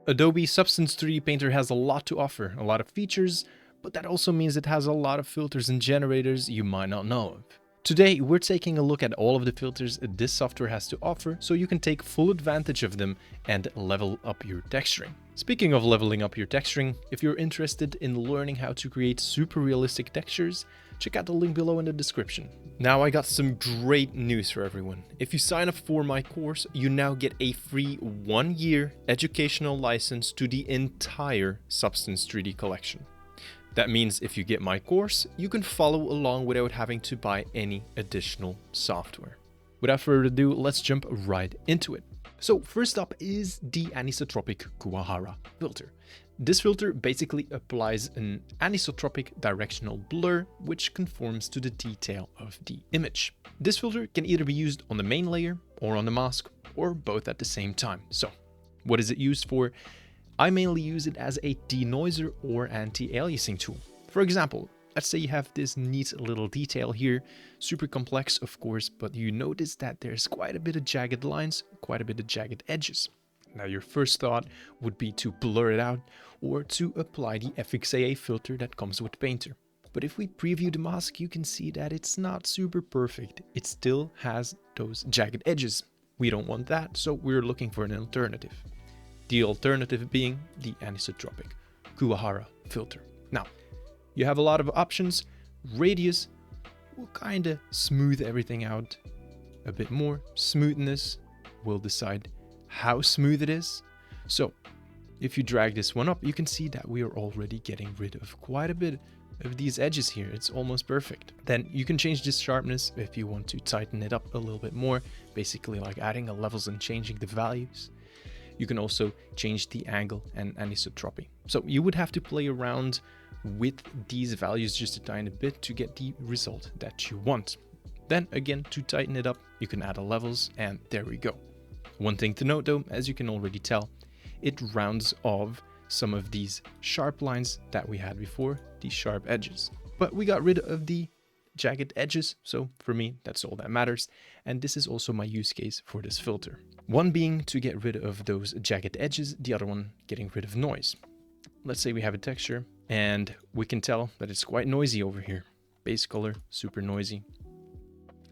Adobe Substance 3D Painter has a lot to offer, a lot of features, but that also means it has a lot of filters and generators you might not know of. Today, we're taking a look at all of the filters this software has to offer so you can take full advantage of them and level up your texturing. Speaking of leveling up your texturing, if you're interested in learning how to create super realistic textures, check out the link below in the description. Now I got some great news for everyone. If you sign up for my course, you now get a free 1-year educational license to the entire Substance 3D collection. That means if you get my course, you can follow along without having to buy any additional software. Without further ado, let's jump right into it. So first up is the Anisotropic Kuwahara filter. This filter basically applies an anisotropic directional blur which conforms to the detail of the image. This filter can either be used on the main layer or on the mask, or both at the same time. So what is it used for? I mainly use it as a denoiser or anti-aliasing tool. For example, let's say you have this neat little detail here, super complex of course, but you notice that there's quite a bit of jagged lines, quite a bit of jagged edges. Now your first thought would be to blur it out or to apply the FXAA filter that comes with Painter. But if we preview the mask, you can see that it's not super perfect. It still has those jagged edges. We don't want that, so we're looking for an alternative. The alternative being the Anisotropic Kuwahara filter. Now, you have a lot of options. Radius will kind of smooth everything out a bit more. Smoothness will decide how smooth it is. So if you drag this one up, you can see that we are already getting rid of quite a bit of these edges here. It's almost perfect. Then you can change this sharpness if you want to tighten it up a little bit more, basically like adding a levels and changing the values. You can also change the angle and anisotropy. So you would have to play around with these values just a tiny bit to get the result that you want. Then again, to tighten it up, you can add a levels and there we go. One thing to note though, as you can already tell, it rounds off some of these sharp lines that we had before, these sharp edges. But we got rid of the jagged edges, so for me that's all that matters, and this is also my use case for this filter. One being to get rid of those jagged edges, the other one getting rid of noise. Let's say we have a texture and we can tell that it's quite noisy over here. Base color, super noisy.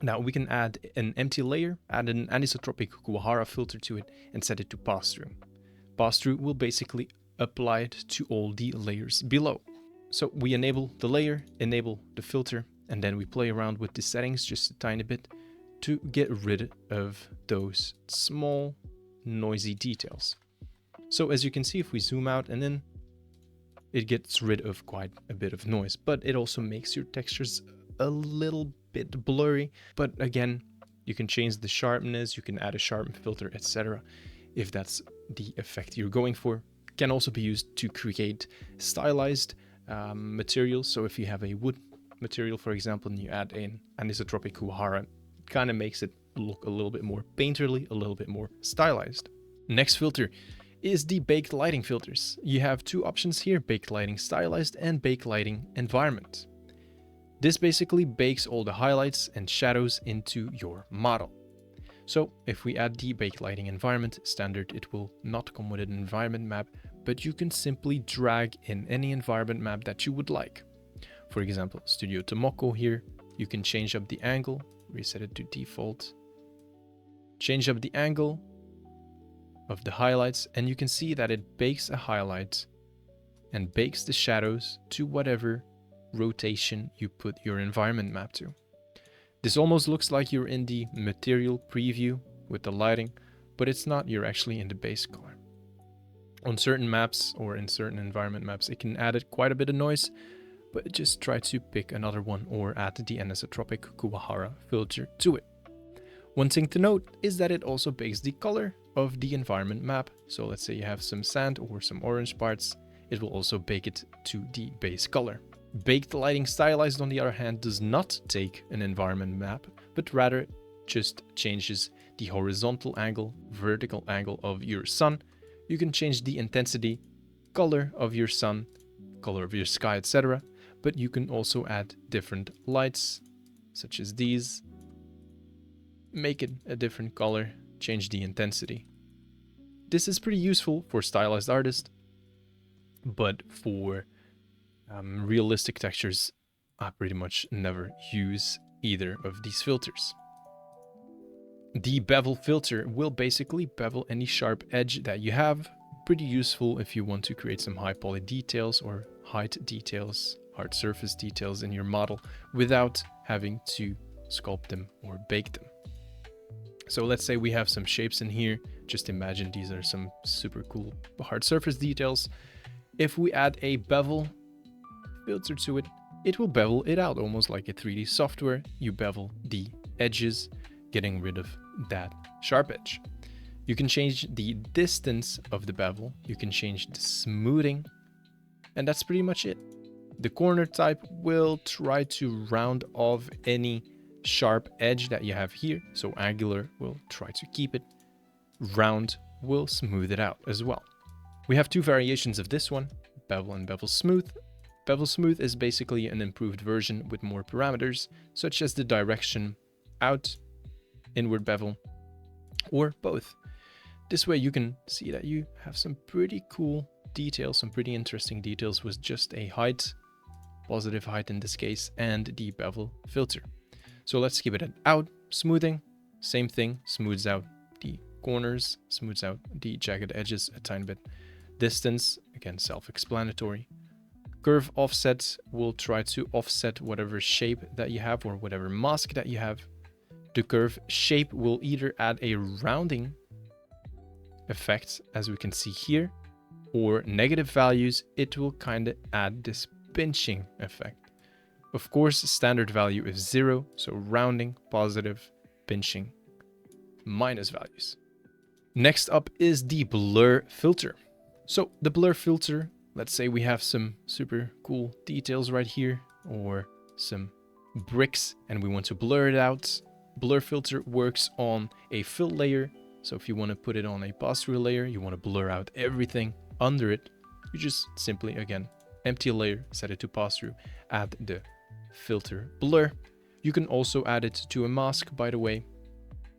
Now we can add an empty layer, add an Anisotropic Kuwahara filter to it and set it to pass through. Pass through will basically apply it to all the layers below. So we enable the layer, enable the filter, and then we play around with the settings just a tiny bit to get rid of those small noisy details. So as you can see, if we zoom out and in, it gets rid of quite a bit of noise, but it also makes your textures a little bit blurry. But again, you can change the sharpness, you can add a sharpen filter, etc. if that's the effect you're going for. It can also be used to create stylized materials. So if you have a wood material, for example, and you add an Anisotropic Kuwahara, it kind of makes it look a little bit more painterly, a little bit more stylized. Next filter is the baked lighting filters. You have two options here, baked lighting stylized and baked lighting environment. This basically bakes all the highlights and shadows into your model. So if we add the baked lighting environment standard, it will not come with an environment map, but you can simply drag in any environment map that you would like. For example, Studio Tomoko here, you can change up the angle, reset it to default, change up the angle of the highlights, and you can see that it bakes a highlight and bakes the shadows to whatever rotation you put your environment map to. This almost looks like you're in the material preview with the lighting, but it's not, you're actually in the base color. On certain maps or in certain environment maps, it can add quite a bit of noise, but just try to pick another one or add the Anisotropic Kuwahara filter to it. One thing to note is that it also bakes the color of the environment map. So let's say you have some sand or some orange parts, it will also bake it to the base color. Baked lighting stylized, on the other hand, does not take an environment map, but rather just changes the horizontal angle, vertical angle of your sun. You can change the intensity, color of your sun, color of your sky, etc. But you can also add different lights, such as these. Make it a different color, change the intensity. This is pretty useful for stylized artists, but for realistic textures, I pretty much never use either of these filters. The Bevel Filter will basically bevel any sharp edge that you have. Pretty useful if you want to create some high poly details or height details, hard surface details in your model without having to sculpt them or bake them. So let's say we have some shapes in here. Just imagine these are some super cool hard surface details. If we add a bevel filter to it, it will bevel it out almost like a 3D software. You bevel the edges, getting rid of that sharp edge. You can change the distance of the bevel, you can change the smoothing, and that's pretty much it. The corner type will try to round off any sharp edge that you have here, so angular will try to keep it, round will smooth it out as well. We have two variations of this one, bevel and bevel smooth. Bevel smooth is basically an improved version with more parameters, such as the direction, out, inward bevel, or both. This way you can see that you have some pretty cool details, some pretty interesting details with just a height, positive height in this case, and the bevel filter. So let's keep it at out, smoothing, same thing, smooths out the corners, smooths out the jagged edges a tiny bit. Distance, again, self-explanatory. Curve offset will try to offset whatever shape that you have or whatever mask that you have. The curve shape will either add a rounding effect, as we can see here, or negative values, it will kind of add this pinching effect. Of course, standard value is 0, so rounding, positive, pinching, minus values. Next up is the blur filter. So the blur filter, let's say we have some super cool details right here, or some bricks, and we want to blur it out. Blur filter works on a fill layer. So if you want to put it on a posterize layer, you want to blur out everything under it, you just simply, again, empty a layer, set it to posterize, add the filter blur. You can also add it to a mask, by the way.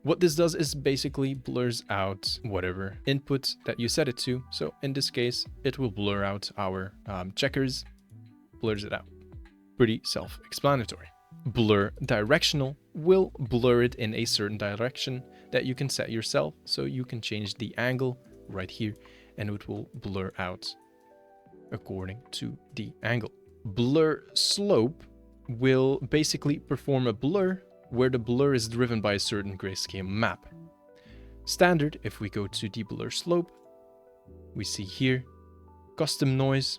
What this does is basically blurs out whatever input that you set it to. So in this case, it will blur out our checkers, blurs it out. Pretty self-explanatory. Blur directional will blur it in a certain direction that you can set yourself. So you can change the angle right here and it will blur out according to the angle. Blur slope will basically perform a blur where the blur is driven by a certain grayscale map. Standard, if we go to the blur slope, we see here custom noise,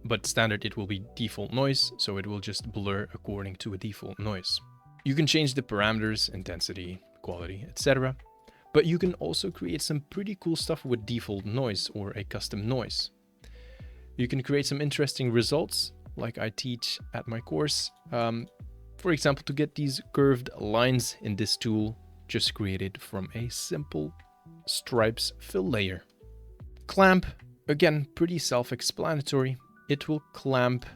but standard it will be default noise, so it will just blur according to a default noise. You can change the parameters, intensity, quality, etc. But you can also create some pretty cool stuff with default noise or a custom noise. You can create some interesting results, like I teach at my course. For example, to get these curved lines in this tool, just created from a simple stripes fill layer. Clamp, again, pretty self-explanatory. It will clamp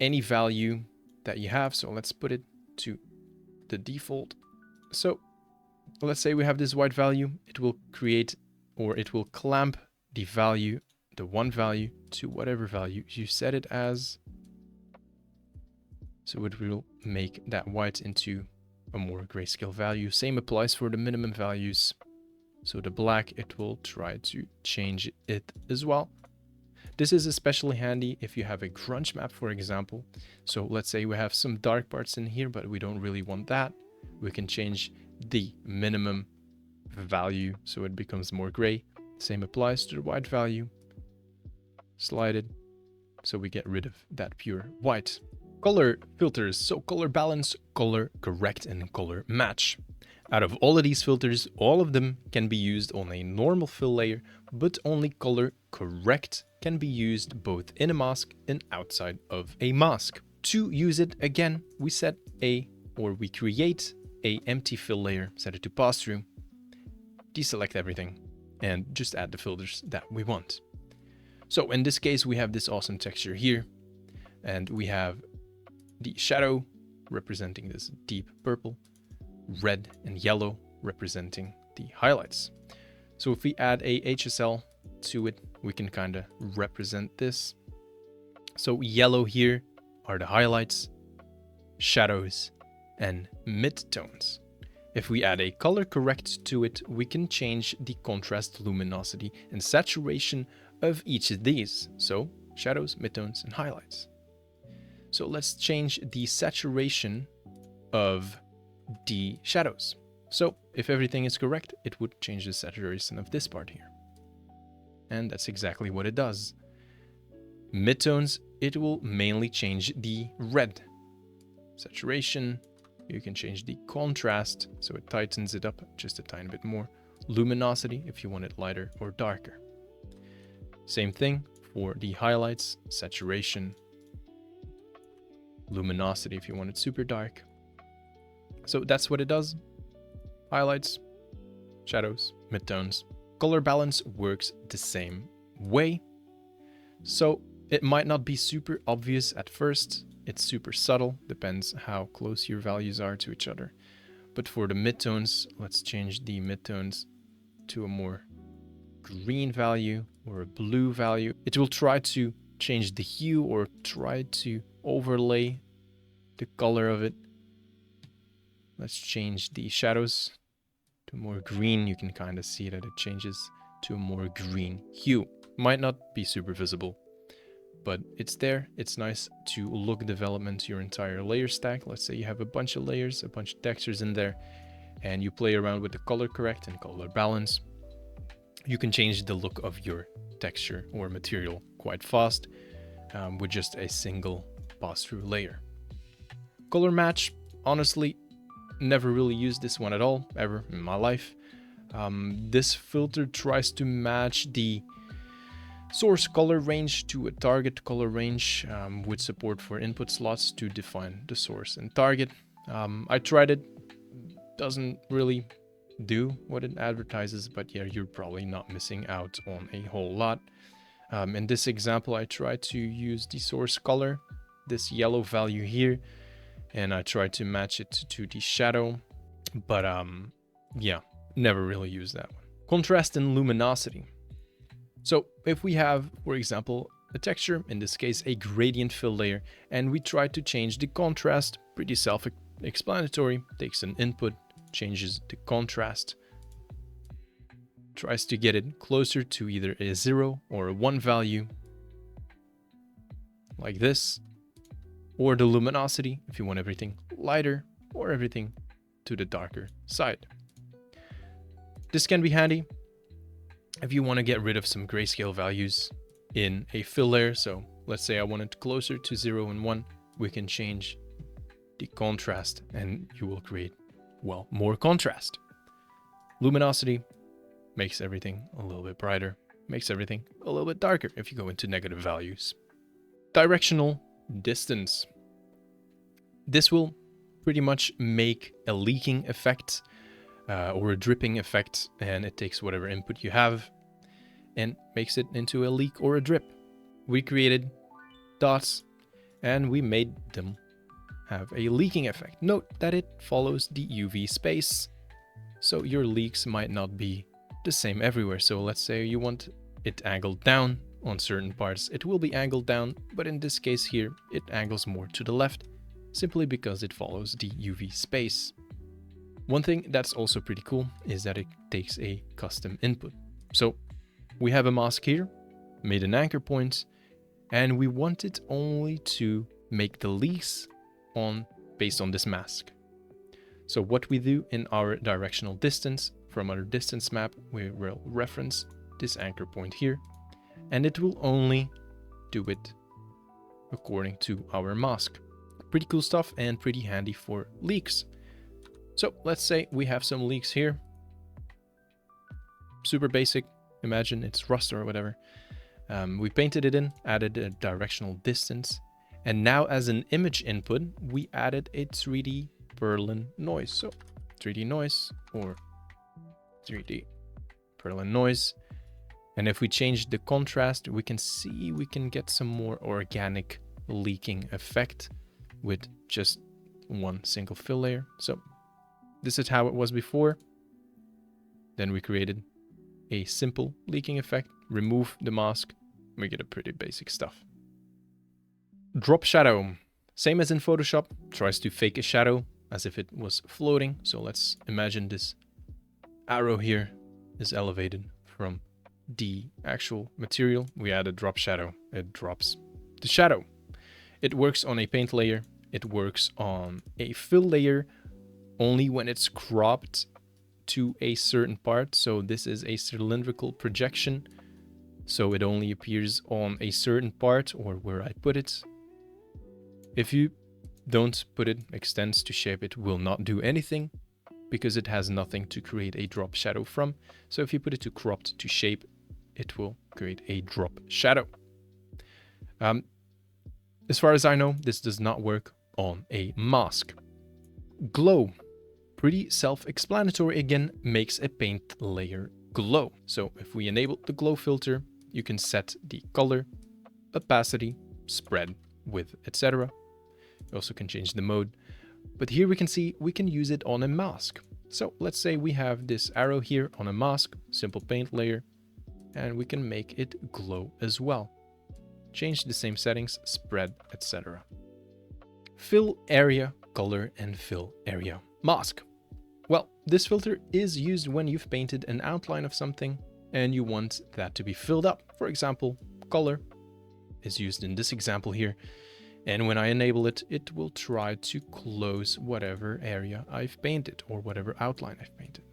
any value that you have. So let's put it to the default. So let's say we have this white value. It will create, or it will clamp the value, the one value, to whatever value you set it as. So it will make that white into a more grayscale value. Same applies for the minimum values. So the black, it will try to change it as well. This is especially handy if you have a grunge map, for example. So let's say we have some dark parts in here, but we don't really want that. We can change the minimum value so it becomes more gray. Same applies to the white value. Slide it so we get rid of that pure white. Color filters, so color balance, color correct, and color match. Out of all of these filters, all of them can be used on a normal fill layer, but only color correct can be used both in a mask and outside of a mask. To use it, again, we create a empty fill layer, set it to pass-through, deselect everything, and just add the filters that we want. So in this case, we have this awesome texture here, and we have the shadow representing this deep purple, red and yellow representing the highlights. So if we add a HSL to it, we can kind of represent this. So yellow here are the highlights, shadows, and midtones. If we add a color correct to it, we can change the contrast, luminosity, and saturation of each of these. So shadows, midtones, and highlights. So let's change the saturation of the shadows. So if everything is correct, it would change the saturation of this part here. And that's exactly what it does. Midtones, it will mainly change the red. Saturation, you can change the contrast, so it tightens it up just a tiny bit more. Luminosity, if you want it lighter or darker. Same thing for the highlights, saturation, luminosity if you want it super dark. So that's what it does. Highlights, shadows, midtones. Color balance works the same way. So it might not be super obvious at first. It's super subtle, depends how close your values are to each other. But for the midtones, let's change the midtones to a more green value or a blue value. It will try to change the hue or try to overlay the color of it. Let's change the shadows to more green. You can kind of see that it changes to a more green hue. Might not be super visible, but it's there. It's nice to look development your entire layer stack. Let's say you have a bunch of layers, a bunch of textures in there, and you play around with the color correct and color balance. You can change the look of your texture or material quite fast with just a single pass-through layer. Color match, honestly, never really used this one at all, ever in my life. This filter tries to match the source color range to a target color range with support for input slots to define the source and target. I tried it, doesn't really do what it advertises, but yeah, you're probably not missing out on a whole lot. In this example, I tried to use the source color, this yellow value here, and I tried to match it to the shadow, but yeah, never really used that one. Contrast and luminosity. So if we have, for example, a texture, in this case a gradient fill layer, and we try to change the contrast, pretty self-explanatory, takes an input, changes the contrast, tries to get it closer to either a 0 or a 1 value, like this, or the luminosity, if you want everything lighter or everything to the darker side. This can be handy if you want to get rid of some grayscale values in a fill layer. So let's say I want it closer to 0 and 1, we can change the contrast and you will create, well, more contrast. Luminosity makes everything a little bit brighter, makes everything a little bit darker if you go into negative values. Directional distance. This will pretty much make a leaking effect or a dripping effect, and it takes whatever input you have and makes it into a leak or a drip. We created dots and we made them have a leaking effect. Note that it follows the UV space, so your leaks might not be the same everywhere. So let's say you want it angled down on certain parts, it will be angled down, but in this case here, it angles more to the left, simply because it follows the UV space. One thing that's also pretty cool is that it takes a custom input. So we have a mask here, made an anchor point, and we want it only to make the leaks based on this mask. So what we do in our directional distance, from our distance map, we will reference this anchor point here, and it will only do it according to our mask. Pretty cool stuff and pretty handy for leaks. So let's say we have some leaks here. Super basic. Imagine it's rust or whatever. We painted it in, added a directional distance. And now as an image input, we added a 3D Berlin noise. So 3D noise or 3D Berlin noise. And if we change the contrast, we can see we can get some more organic leaking effect with just one single fill layer. So this is how it was before. Then we created a simple leaking effect, remove the mask, we get a pretty basic stuff. Drop shadow. Same as in Photoshop, tries to fake a shadow as if it was floating. So let's imagine this arrow here is elevated from the actual material. We add a drop shadow, it drops the shadow. It works on a paint layer, it works on a fill layer only when it's cropped to a certain part. So this is a cylindrical projection, so it only appears on a certain part or where I put it. If you don't put it extends to shape, it will not do anything because it has nothing to create a drop shadow from. So if you put it to cropped to shape, it will create a drop shadow. As far as I know, this does not work on a mask. Glow. Pretty self-explanatory again, makes a paint layer glow. So if we enable the glow filter, you can set the color, opacity, spread, width, etc. You also can change the mode. But here we can see we can use it on a mask. So let's say we have this arrow here on a mask, simple paint layer, and we can make it glow as well. Change the same settings, spread, etc. Fill area, color, and fill area mask. Well, this filter is used when you've painted an outline of something and you want that to be filled up. For example, color is used in this example here. And when I enable it, it will try to close whatever area I've painted or whatever outline I've painted.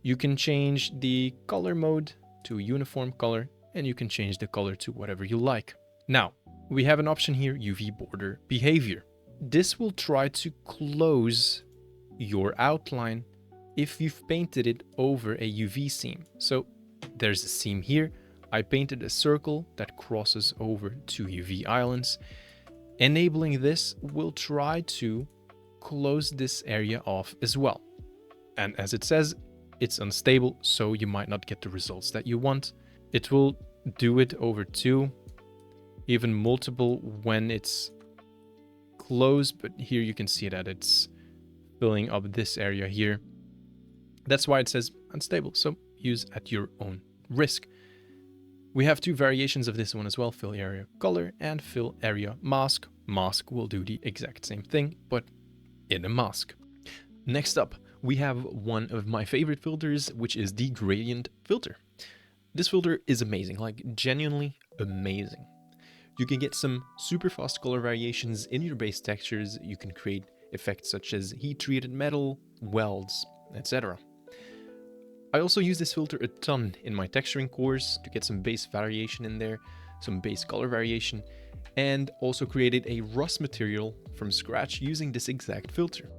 You can change the color mode to a uniform color, and you can change the color to whatever you like. Now, we have an option here, UV border behavior. This will try to close your outline if you've painted it over a UV seam. So there's a seam here. I painted a circle that crosses over two UV islands. Enabling this will try to close this area off as well. And as it says, it's unstable, so you might not get the results that you want. It will do it over two, even multiple when it's closed, but here you can see that it's filling up this area here. That's why it says unstable, so use at your own risk. We have two variations of this one as well, fill area color and fill area mask. Mask will do the exact same thing, but in a mask. Next up, we have one of my favorite filters, which is the gradient filter. This filter is amazing, like genuinely amazing. You can get some super fast color variations in your base textures. You can create effects such as heat-treated metal, welds, etc. I also use this filter a ton in my texturing course to get some base variation in there, some base color variation, and also created a rust material from scratch using this exact filter.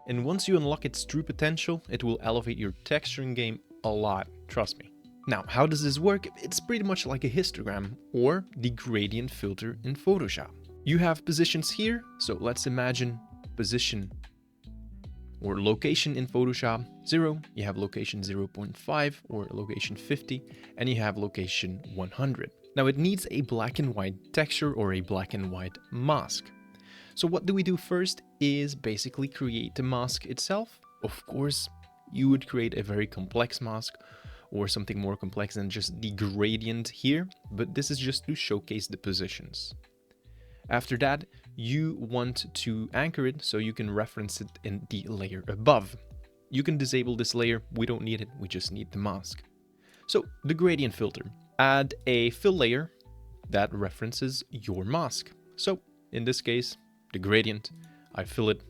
And once you unlock its true potential, it will elevate your texturing game a lot, trust me. Now, how does this work? It's pretty much like a histogram or the gradient filter in Photoshop. You have positions here, so let's imagine position or location in Photoshop 0, you have location 0.5 or location 50, and you have location 100. Now it needs a black and white texture or a black and white mask. So what do we do first is basically create the mask itself. Of course, you would create a very complex mask or something more complex than just the gradient here, but this is just to showcase the positions. After that, you want to anchor it so you can reference it in the layer above. You can disable this layer, we don't need it, we just need the mask. So, the gradient filter. Add a fill layer that references your mask. So, in this case, the gradient, I fill it,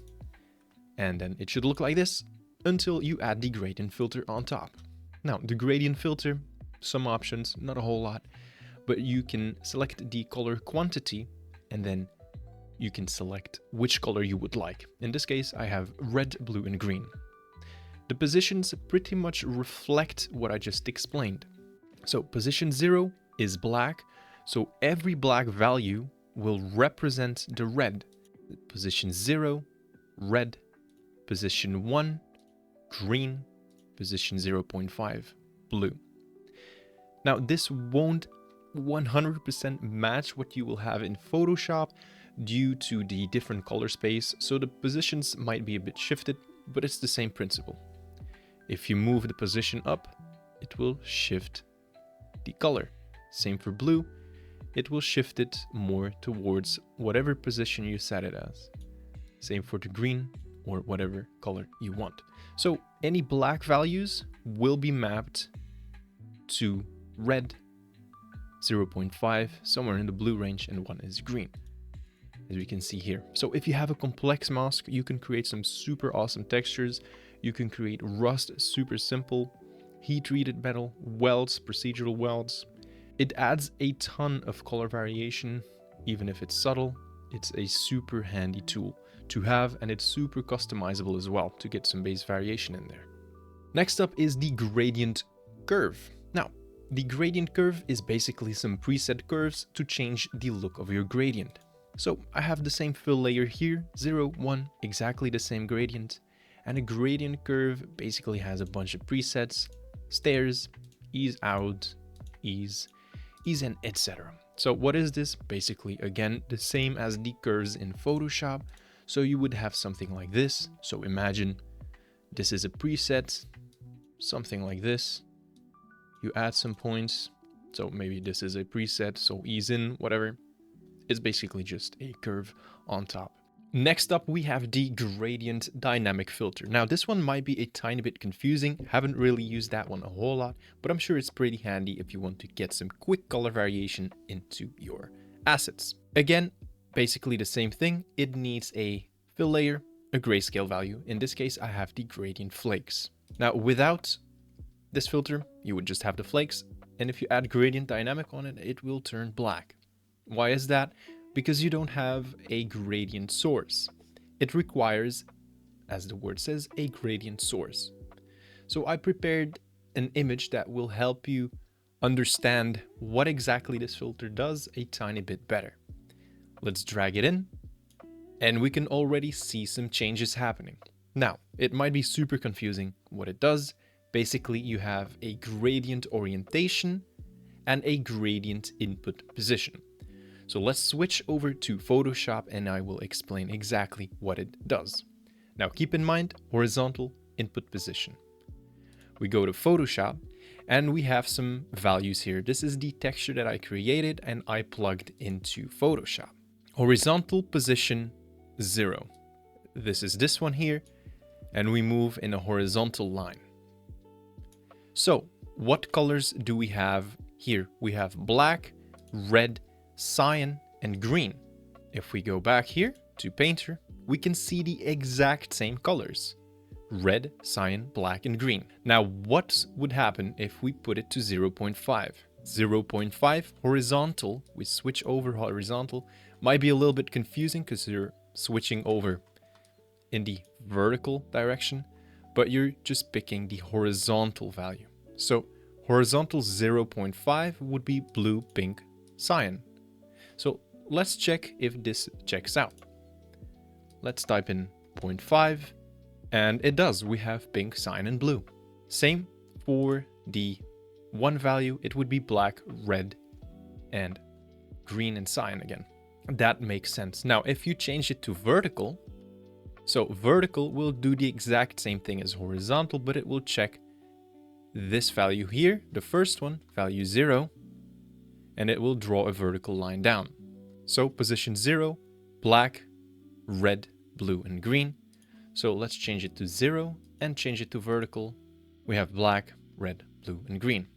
and then it should look like this until you add the gradient filter on top. Now, the gradient filter, some options, not a whole lot, but you can select the color quantity and then you can select which color you would like. In this case, I have red, blue, and green. The positions pretty much reflect what I just explained. So position 0 is black, so every black value will represent the red. Position 0, red. Position 1, green. Position 0.5, blue. Now this won't 100% match what you will have in Photoshop due to the different color space, so the positions might be a bit shifted, but it's the same principle. If you move the position up, it will shift the color. Same for blue, it will shift it more towards whatever position you set it as. Same for the green or whatever color you want. So any black values will be mapped to red, 0.5, somewhere in the blue range, and 1 is green, as we can see here. So if you have a complex mask, you can create some super awesome textures. You can create rust, super simple, heat-treated metal, welds, procedural welds. It adds a ton of color variation, even if it's subtle. It's a super handy tool to have, and it's super customizable as well to get some base variation in there. Next up is the gradient curve. Now, the gradient curve is basically some preset curves to change the look of your gradient. So I have the same fill layer here, 0, 1, exactly the same gradient. And a gradient curve basically has a bunch of presets, stairs, ease out, ease in, etc. So what is this? Basically, again, the same as the curves in Photoshop. So you would have something like this. So imagine this is a preset, something like this. You add some points. So maybe this is a preset, so ease in, whatever. It's basically just a curve on top. Next up, we have the gradient dynamic filter. Now, this one might be a tiny bit confusing. Haven't really used that one a whole lot, but I'm sure it's pretty handy if you want to get some quick color variation into your assets. Again, basically the same thing. It needs a fill layer, a grayscale value. In this case, I have the gradient flakes. Now, without this filter, you would just have the flakes. And if you add gradient dynamic on it, it will turn black. Why is that? Because you don't have a gradient source. It requires, as the word says, a gradient source. So I prepared an image that will help you understand what exactly this filter does a tiny bit better. Let's drag it in, and we can already see some changes happening. Now, it might be super confusing what it does. Basically, you have a gradient orientation and a gradient input position. So let's switch over to Photoshop and I will explain exactly what it does. Now keep in mind, horizontal input position. We go to Photoshop and we have some values here. This is the texture that I created and I plugged into Photoshop. Horizontal position 0. This is this one here, and we move in a horizontal line. So what colors do we have here? We have black, red, cyan, and green. If we go back here to Painter, we can see the exact same colors: red, cyan, black, and green. Now, what would happen if we put it to 0.5? 0.5 horizontal, we switch over horizontal, might be a little bit confusing because you're switching over in the vertical direction, but you're just picking the horizontal value. So horizontal 0.5 would be blue, pink, cyan. So let's check if this checks out. Let's type in 0.5, and it does. We have pink, cyan, and blue. Same for the one value, it would be black, red, and green and cyan again. That makes sense. Now, if you change it to vertical, so vertical will do the exact same thing as horizontal, but it will check this value here, the first one, value 0, and it will draw a vertical line down. So position 0, black, red, blue, and green. So let's change it to 0 and change it to vertical. We have black, red, blue, and green.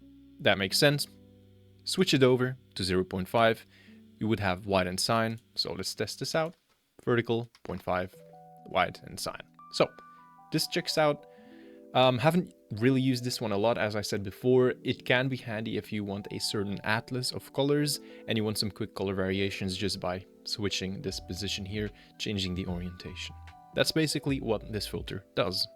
That makes sense. Switch it over to 0.5. You would have white and cyan. So let's test this out. Vertical, 0.5, white and cyan. So this checks out. Haven't really used this one a lot, as I said before. It can be handy if you want a certain atlas of colors and you want some quick color variations just by switching this position here, changing the orientation. That's basically what this filter does.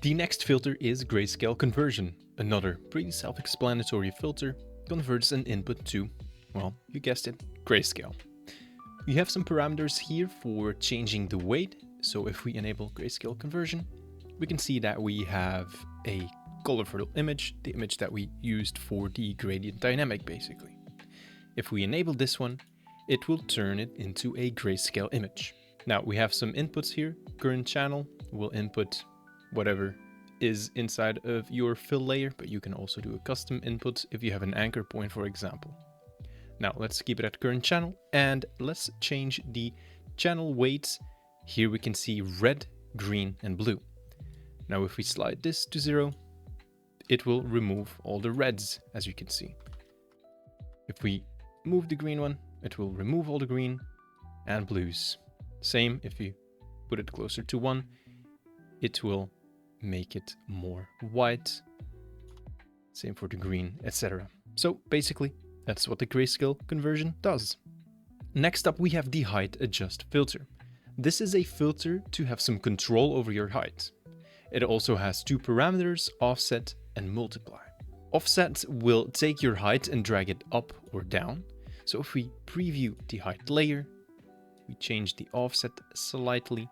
The next filter is Grayscale Conversion. Another pretty self-explanatory filter converts an input to, well, you guessed it, grayscale. We have some parameters here for changing the weight. So if we enable Grayscale Conversion, we can see that we have a colorful image, the image that we used for the gradient dynamic basically. If we enable this one, it will turn it into a grayscale image. Now we have some inputs here. Current channel will input whatever is inside of your fill layer, but you can also do a custom input if you have an anchor point, for example. Now let's keep it at current channel and let's change the channel weights. Here we can see red, green, and blue. Now if we slide this to 0, it will remove all the reds, as you can see. If we move the green one, it will remove all the green and blues. Same if you put it closer to 1, it will make it more white. Same for the green, etc. So basically, that's what the Grayscale Conversion does. Next up, we have the Height Adjust filter. This is a filter to have some control over your height. It also has two parameters, offset and multiply. Offset will take your height and drag it up or down. So if we preview the height layer, we change the offset slightly,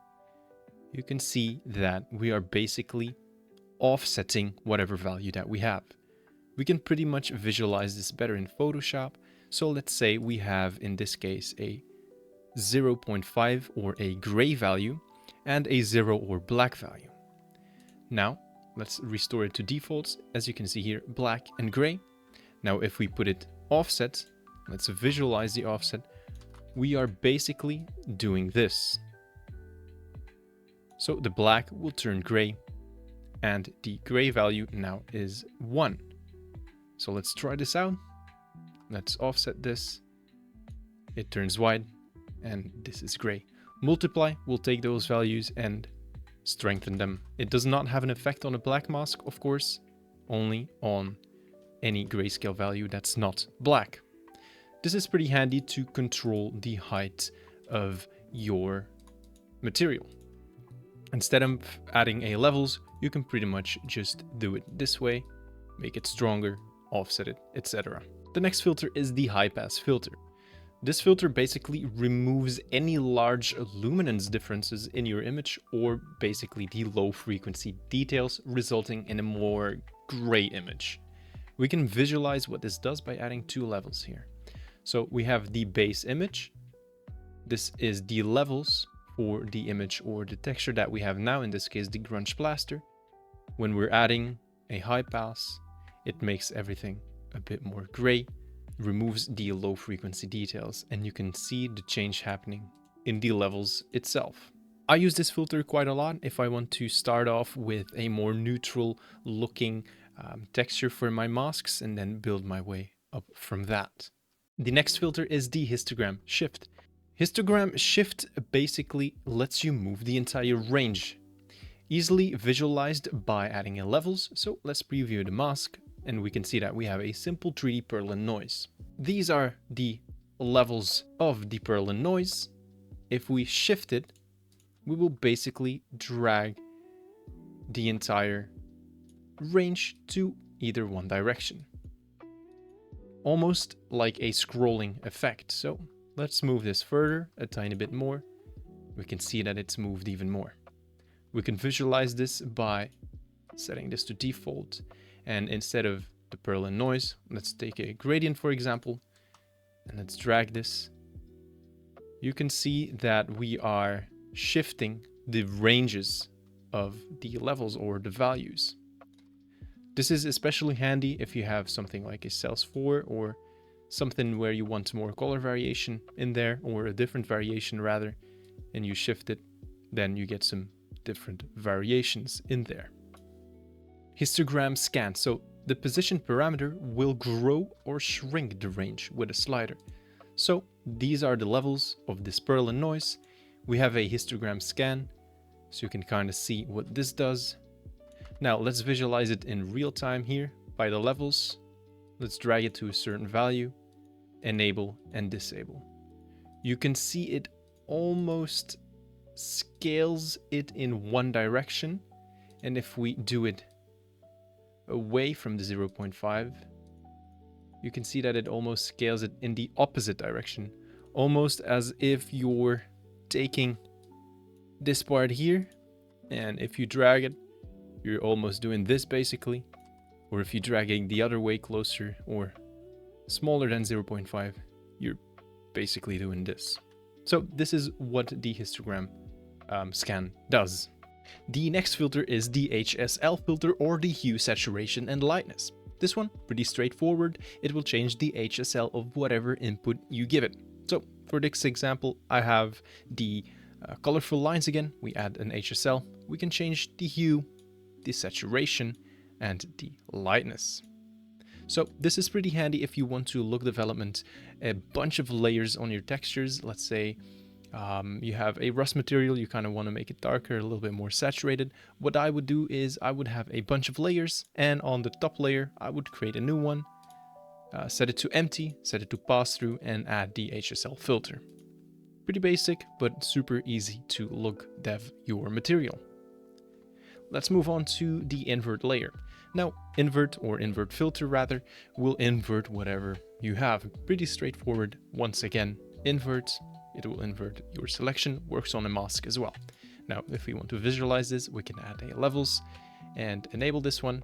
you can see that we are basically offsetting whatever value that we have. We can pretty much visualize this better in Photoshop. So let's say we have, in this case, a 0.5 or a gray value and a 0 or black value. Now, let's restore it to defaults. As you can see here, black and gray. Now, if we put it offset, let's visualize the offset. We are basically doing this. So the black will turn gray and the gray value now is 1. So let's try this out. Let's offset this. It turns white and this is gray. Multiply will take those values and strengthen them. It does not have an effect on a black mask, of course, only on any grayscale value that's not black. This is pretty handy to control the height of your material. Instead of adding a levels, you can pretty much just do it this way, make it stronger, offset it, etc. The next filter is the Highpass filter. This filter basically removes any large luminance differences in your image or basically the low frequency details, resulting in a more gray image. We can visualize what this does by adding two levels here. So we have the base image. This is the levels for the image or the texture that we have now, in this case the grunge plaster. When we're adding a high pass, it makes everything a bit more gray, removes the low frequency details, and you can see the change happening in the levels itself. I use this filter quite a lot if I want to start off with a more neutral looking texture for my masks and then build my way up from that. The next filter is the Histogram Shift. Histogram Shift basically lets you move the entire range, easily visualized by adding in levels. So let's preview the mask and we can see that we have a simple 3D Perlin noise. These are the levels of the Perlin noise. If we shift it, we will basically drag the entire range to either one direction, almost like a scrolling effect. So let's move this further a tiny bit more. We can see that it's moved even more. We can visualize this by setting this to default, and instead of the Perlin noise, let's take a gradient, for example, and let's drag this. You can see that we are shifting the ranges of the levels or the values. This is especially handy if you have something like a Cells 4 or something where you want more color variation in there, or a different variation rather, and you shift it, then you get some different variations in there. Histogram Scan. So the position parameter will grow or shrink the range with a slider. So these are the levels of this Perlin noise. We have a histogram scan, so you can kind of see what this does. Now let's visualize it in real time here by the levels. Let's drag it to a certain value, enable and disable. You can see it almost scales it in one direction, and if we do it away from the 0.5, you can see that it almost scales it in the opposite direction, almost as if you're taking this part here, and if you drag it, you're almost doing this basically, or if you're dragging the other way closer or smaller than 0.5, you're basically doing this. So this is what the histogram scan does. The next filter is the HSL filter, or the hue, saturation and lightness. This one, pretty straightforward. It will change the HSL of whatever input you give it. So for this example, I have the colorful lines again. We add an HSL. We can change the hue, the saturation, and the lightness. So this is pretty handy if you want to look development a bunch of layers on your textures. Let's say you have a rust material, you kind of want to make it darker, a little bit more saturated. What I would do is I would have a bunch of layers, and on the top layer I would create a new one, set it to empty, set it to pass through, and add the HSL filter. Pretty basic, but super easy to look dev your material. Let's move on to the invert layer. Now, invert filter rather, will invert whatever you have. Pretty straightforward. Once again, invert. It will invert your selection, works on a mask as well. Now, if we want to visualize this, we can add a levels and enable this one.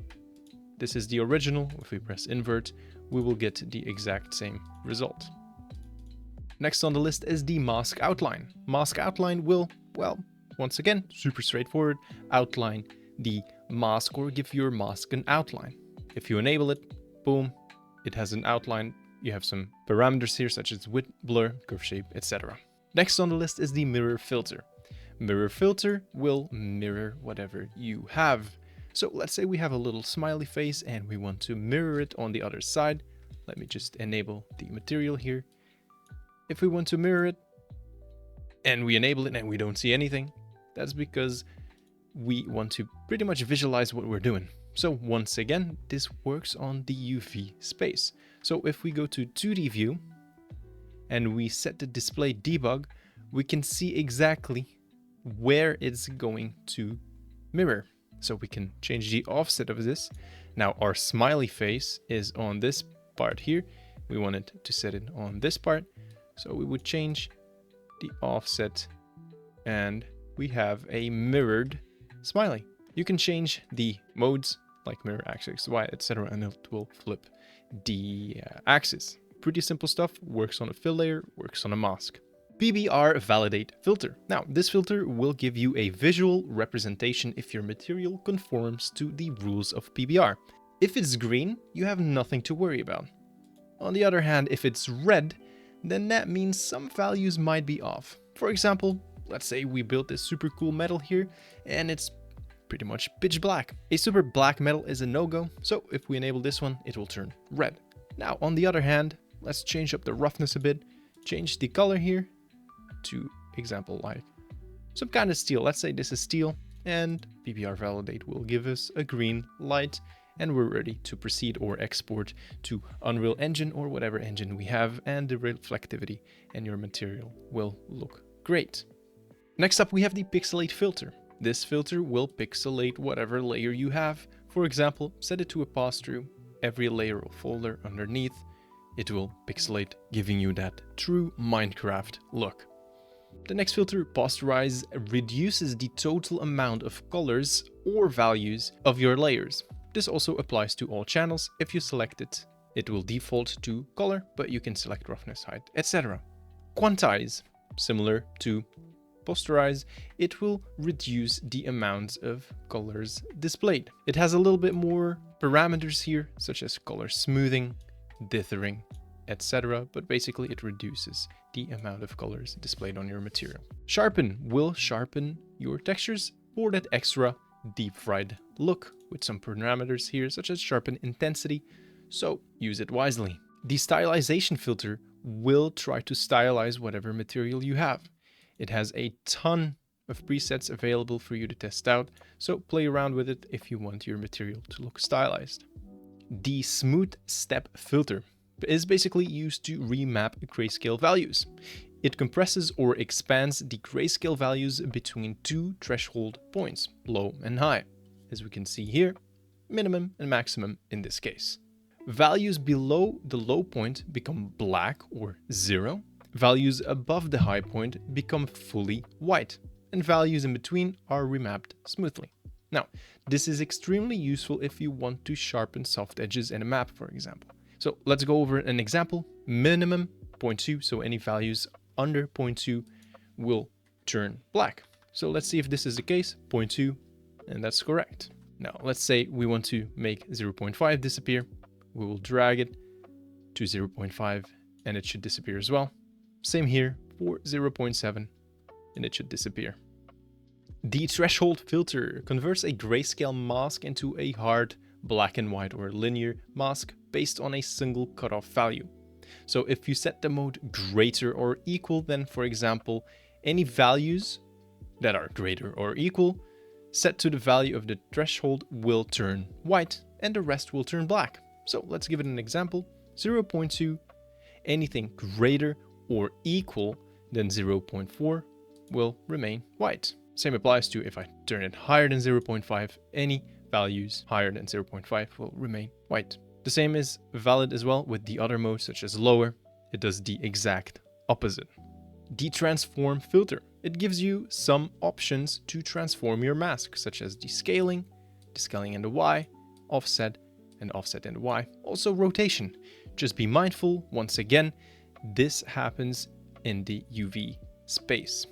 This is the original. If we press invert, we will get the exact same result. Next on the list is the mask outline. Mask outline will, well, once again, super straightforward, outline the mask or give your mask an outline. If you enable it, boom, it has an outline. You have some parameters here such as width, blur, curve shape, etc. Next on the list is the mirror filter. Mirror filter will mirror whatever you have. So let's say we have a little smiley face and we want to mirror it on the other side. Let me just enable the material here. If we want to mirror it and we enable it and we don't see anything, that's because we want to pretty much visualize what we're doing. So once again, this works on the UV space. So if we go to 2D view and we set the display debug, we can see exactly where it's going to mirror. So we can change the offset of this. Now our smiley face is on this part here. We wanted to set it on this part. So we would change the offset and we have a mirrored smiley. You can change the modes like mirror axis, Y, etc. and it will flip the axis. Pretty simple stuff, works on a fill layer, works on a mask. PBR Validate filter. Now, this filter will give you a visual representation if your material conforms to the rules of PBR. If it's green, you have nothing to worry about. On the other hand, if it's red, then that means some values might be off. For example, let's say we built this super cool metal here and it's pretty much pitch black. A super black metal is a no-go, so if we enable this one, it will turn red. Now, on the other hand, let's change up the roughness a bit, change the color here to example like some kind of steel. Let's say this is steel, and PBR Validate will give us a green light, and we're ready to proceed or export to Unreal Engine or whatever engine we have, and the reflectivity and your material will look great. Next up, we have the Pixelate filter. This filter will pixelate whatever layer you have. For example, set it to a pass-through. Every layer or folder underneath, it will pixelate, giving you that true Minecraft look. The next filter, Posterize, reduces the total amount of colors or values of your layers. This also applies to all channels. If you select it, it will default to color, but you can select roughness, height, etc. Quantize, similar to Posterize, it will reduce the amount of colors displayed. It has a little bit more parameters here, such as color smoothing, dithering, etc. But basically it reduces the amount of colors displayed on your material. Sharpen will sharpen your textures for that extra deep fried look with some parameters here, such as sharpen intensity, so use it wisely. The Stylization filter will try to stylize whatever material you have. It has a ton of presets available for you to test out, so play around with it if you want your material to look stylized. The Smooth Step filter is basically used to remap grayscale values. It compresses or expands the grayscale values between two threshold points, low and high. As we can see here, minimum and maximum in this case. Values below the low point become black or 0. Values above the high point become fully white, and values in between are remapped smoothly. Now, this is extremely useful if you want to sharpen soft edges in a map, for example. So let's go over an example. Minimum 0.2, so any values under 0.2 will turn black. So let's see if this is the case, 0.2, and that's correct. Now let's say we want to make 0.5 disappear. We will drag it to 0.5 and it should disappear as well. Same here for 0.7 and it should disappear. The threshold filter converts a grayscale mask into a hard black and white or linear mask based on a single cutoff value. So if you set the mode greater or equal, then for example, any values that are greater or equal set to the value of the threshold will turn white and the rest will turn black. So let's give it an example. 0.2, anything greater or equal than 0.4 will remain white. Same applies to if I turn it higher than 0.5, any values higher than 0.5 will remain white. The same is valid as well with the other modes such as lower. It does the exact opposite. The transform filter. It gives you some options to transform your mask, such as descaling in the Y, offset and offset in the Y. Also rotation. Just be mindful, once again, this happens in the UV space.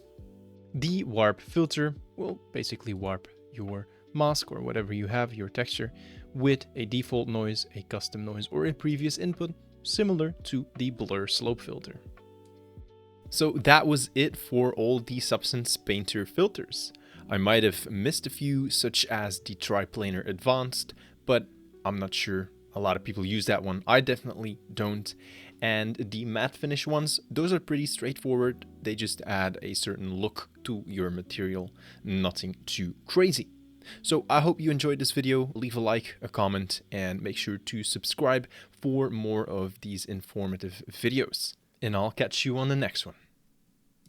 The warp filter will basically warp your mask or whatever you have, your texture, with a default noise, a custom noise, or a previous input, similar to the blur slope filter. So that was it for all the Substance Painter filters. I might have missed a few, such as the Triplanar Advanced, but I'm not sure a lot of people use that one. I definitely don't. And the matte finish ones, those are pretty straightforward. They just add a certain look to your material, nothing too crazy. So I hope you enjoyed this video. Leave a like, a comment, and make sure to subscribe for more of these informative videos. And I'll catch you on the next one.